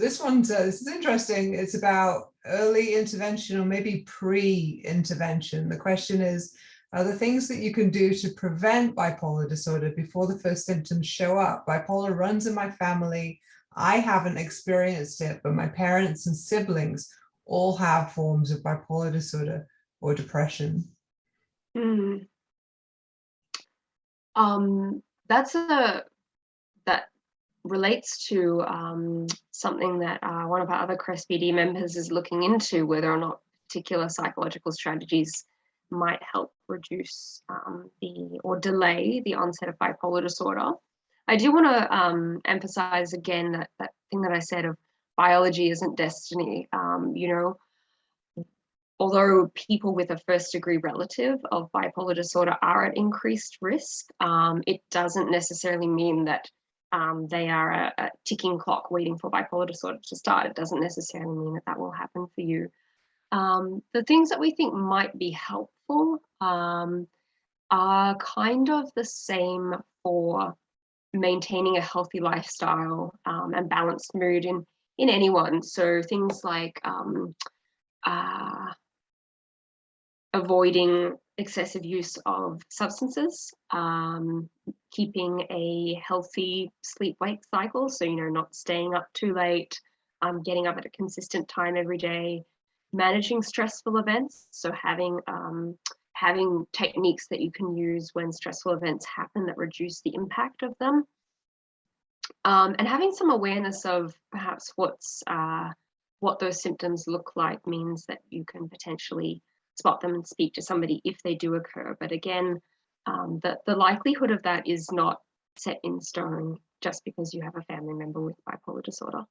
This is interesting. It's about early intervention or maybe pre-intervention. The question is, are the things that you can do to prevent bipolar disorder before the first symptoms show up? Bipolar runs in my family. I haven't experienced it, but my parents and siblings all have forms of bipolar disorder or depression. Mm. That relates to something that one of our other CREST.BD members is looking into, whether or not particular psychological strategies might help reduce or delay the onset of bipolar disorder. I do want to emphasize again that thing that I said of biology isn't destiny. Although people with a first-degree relative of bipolar disorder are at increased risk, it doesn't necessarily mean that they are a ticking clock waiting for bipolar disorder to start. It doesn't necessarily mean that will happen for you. The things that we think might be helpful are kind of the same for maintaining a healthy lifestyle and balanced mood in anyone. So things like avoiding excessive use of substances, keeping a healthy sleep-wake cycle, so not staying up too late, getting up at a consistent time every day, managing stressful events, so having techniques that you can use when stressful events happen that reduce the impact of them, and having some awareness of perhaps what those symptoms look like means that you can potentially spot them and speak to somebody if they do occur. But again, the likelihood of that is not set in stone just because you have a family member with bipolar disorder.